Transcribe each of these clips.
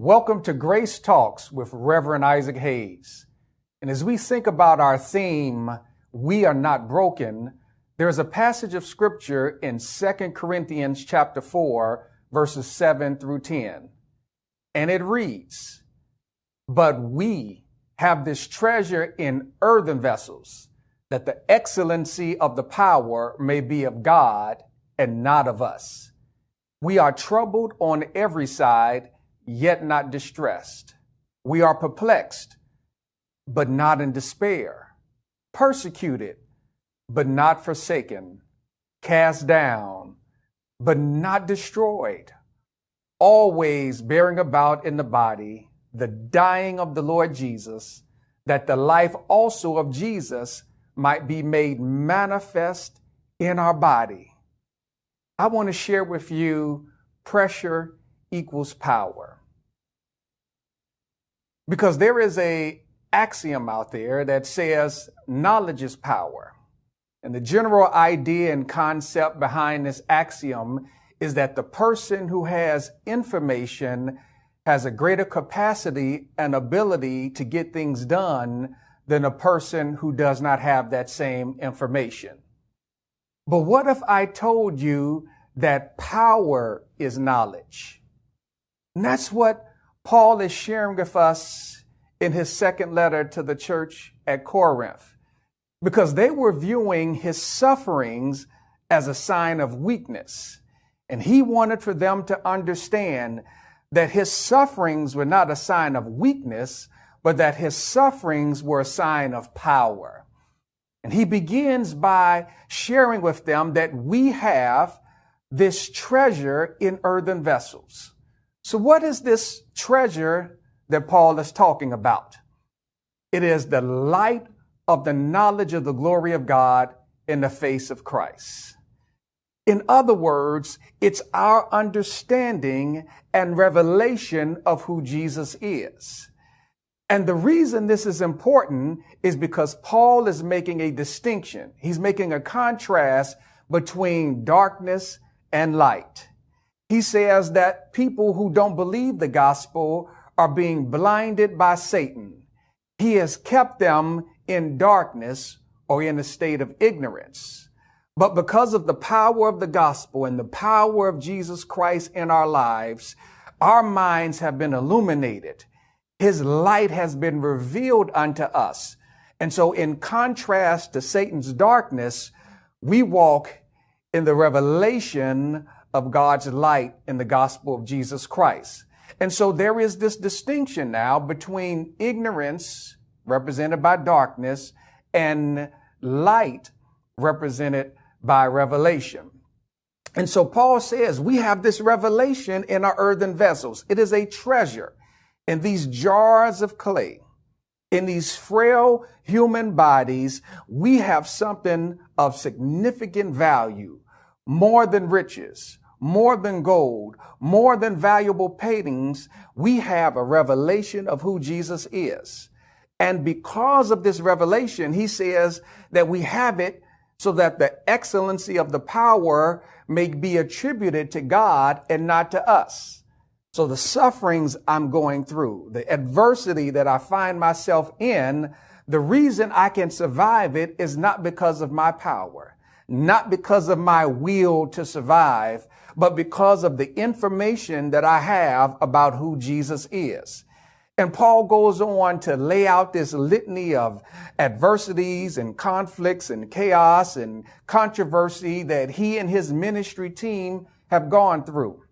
Welcome to Grace Talks with Reverend Isaac Hayes. And as we think about our theme, We Are Not Broken, there is a passage of scripture in 2 Corinthians chapter 4, verses 7 through 10. And it reads, "But we have this treasure in earthen vessels, that the excellency of the power may be of God and not of us. We are troubled on every side, yet not distressed. We are perplexed, but not in despair. Persecuted, but not forsaken. Cast down, but not destroyed. Always bearing about in the body the dying of the Lord Jesus, that the life also of Jesus might be made manifest in our body." I want to share with you pressure equals power. Because there is an axiom out there that says knowledge is power. And the general idea and concept behind this axiom is that the person who has information has a greater capacity and ability to get things done than a person who does not have that same information. But what if I told you that power is knowledge? And that's what Paul is sharing with us in his second letter to the church at Corinth, because they were viewing his sufferings as a sign of weakness. And he wanted for them to understand that his sufferings were not a sign of weakness, but that his sufferings were a sign of power. And he begins by sharing with them that we have this treasure in earthen vessels. So what is this treasure that Paul is talking about? It is the light of the knowledge of the glory of God in the face of Christ. In other words, it's our understanding and revelation of who Jesus is. And the reason this is important is because Paul is making a distinction. He's making a contrast between darkness and light. He says that people who don't believe the gospel are being blinded by Satan. He has kept them in darkness or in a state of ignorance. But because of the power of the gospel and the power of Jesus Christ in our lives, our minds have been illuminated. His light has been revealed unto us. And so in contrast to Satan's darkness, we walk in the revelation of God's light in the gospel of Jesus Christ. And so there is this distinction now between ignorance, represented by darkness, and light, represented by revelation. And so Paul says we have this revelation in our earthen vessels. It is a treasure in these jars of clay. In these frail human bodies, we have something of significant value, more than riches, more than gold, more than valuable paintings. We have a revelation of who Jesus is. And because of this revelation, he says that we have it so that the excellency of the power may be attributed to God and not to us. So the sufferings I'm going through, the adversity that I find myself in, the reason I can survive it is not because of my power, not because of my will to survive, but because of the information that I have about who Jesus is. And Paul goes on to lay out this litany of adversities and conflicts and chaos and controversy that he and his ministry team have gone through.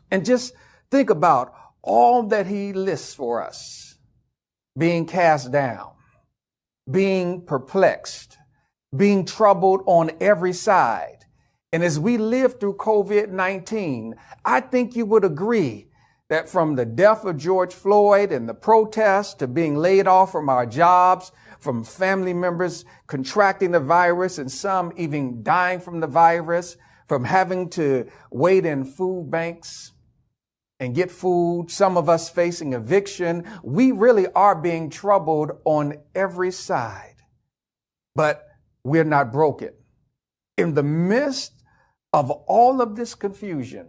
And just think about all that he lists for us: being cast down, being perplexed, being troubled on every side. And as we live through COVID-19, I think you would agree that from the death of George Floyd and the protests to being laid off from our jobs, from family members contracting the virus and some even dying from the virus, from having to wait in food banks and get food, some of us facing eviction, we really are being troubled on every side. But we're not broken. In the midst of all of this confusion,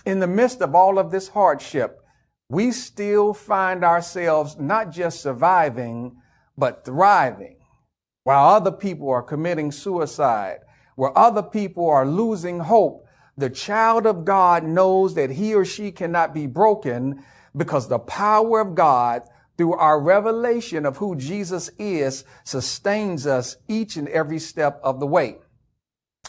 in the midst of all of this hardship, we still find ourselves not just surviving, but thriving. While other people are committing suicide, where other people are losing hope, the child of God knows that he or she cannot be broken because the power of God through our revelation of who Jesus is sustains us each and every step of the way.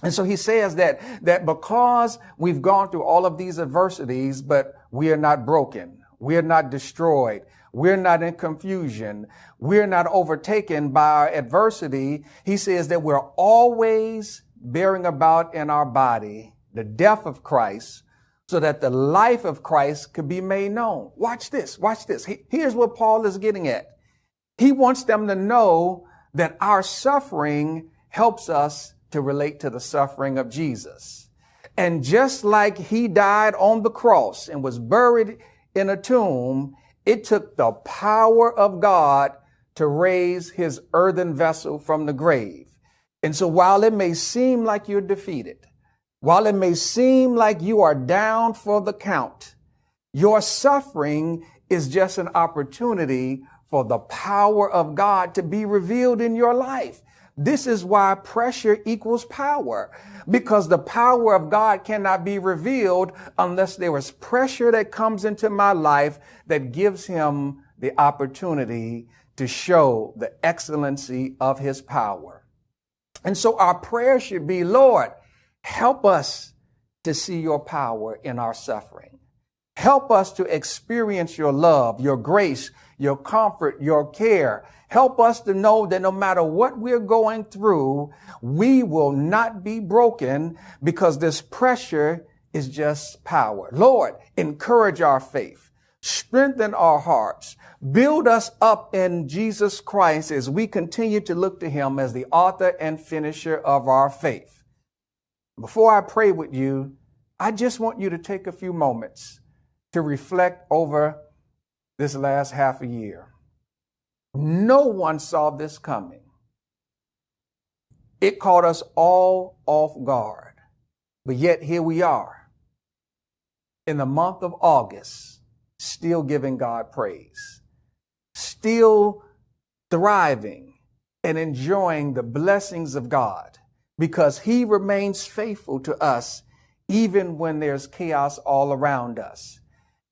And so he says that because we've gone through all of these adversities, but we are not broken, we are not destroyed, we're not in confusion, we're not overtaken by our adversity. He says that we're always bearing about in our body the death of Christ, so that the life of Christ could be made known. Watch this. Here's what Paul is getting at. He wants them to know that our suffering helps us to relate to the suffering of Jesus. And just like he died on the cross and was buried in a tomb, it took the power of God to raise his earthen vessel from the grave. And so while it may seem like you're defeated, while it may seem like you are down for the count, your suffering is just an opportunity for the power of God to be revealed in your life. This is why pressure equals power, because the power of God cannot be revealed unless there is pressure that comes into my life that gives him the opportunity to show the excellency of his power. And so our prayer should be, Lord, help us to see your power in our suffering. Help us to experience your love, your grace, your comfort, your care. Help us to know that no matter what we're going through, we will not be broken because this pressure is just power. Lord, encourage our faith, strengthen our hearts, build us up in Jesus Christ as we continue to look to him as the author and finisher of our faith. Before I pray with you, I just want you to take a few moments to reflect over this last half a year. No one saw this coming. It caught us all off guard, but yet here we are in the month of August, still giving God praise, still thriving and enjoying the blessings of God, because he remains faithful to us even when there's chaos all around us.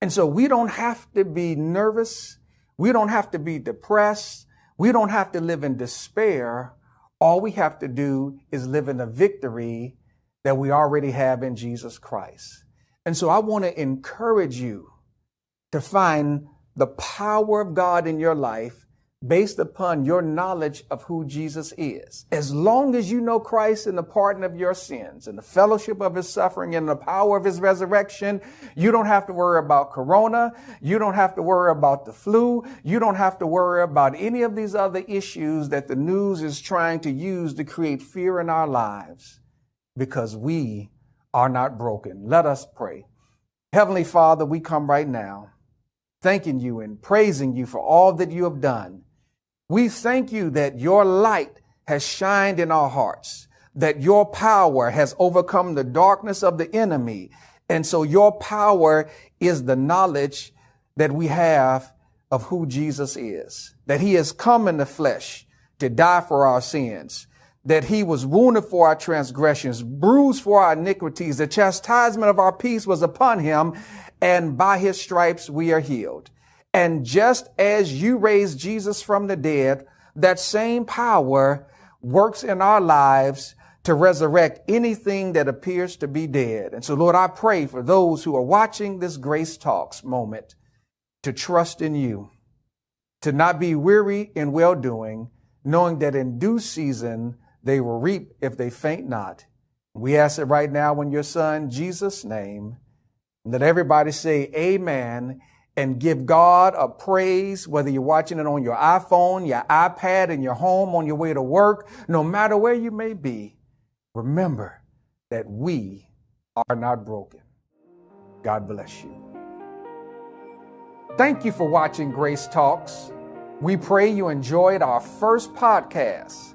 And so we don't have to be nervous. We don't have to be depressed. We don't have to live in despair. All we have to do is live in the victory that we already have in Jesus Christ. And so I want to encourage you to find the power of God in your life based upon your knowledge of who Jesus is. As long as you know Christ and the pardon of your sins and the fellowship of his suffering and the power of his resurrection, you don't have to worry about corona. You don't have to worry about the flu. You don't have to worry about any of these other issues that the news is trying to use to create fear in our lives, because we are not broken. Let us pray. Heavenly Father, we come right now thanking you and praising you for all that you have done. We thank you that your light has shined in our hearts, that your power has overcome the darkness of the enemy. And so your power is the knowledge that we have of who Jesus is, that he has come in the flesh to die for our sins, that he was wounded for our transgressions, bruised for our iniquities. The chastisement of our peace was upon him, and by his stripes we are healed. And just as you raised Jesus from the dead, that same power works in our lives to resurrect anything that appears to be dead. And so, Lord, I pray for those who are watching this Grace Talks moment to trust in you, to not be weary in well-doing, knowing that in due season they will reap if they faint not. We ask it right now in your Son, Jesus' name. Let everybody say amen and give God a praise, whether you're watching it on your iPhone, your iPad, in your home, on your way to work, no matter where you may be. Remember that we are not broken. God bless you. Thank you for watching Grace Talks. We pray you enjoyed our first podcast.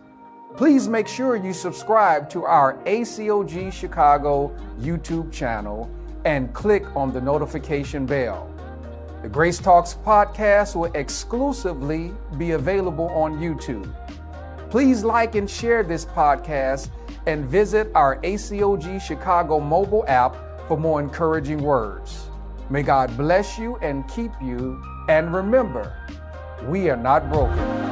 Please make sure you subscribe to our ACOG Chicago YouTube channel and click on the notification bell. The Grace Talks podcast will exclusively be available on YouTube. Please like and share this podcast and visit our ACOG Chicago mobile app for more encouraging words. May God bless you and keep you. And remember, we are not broken.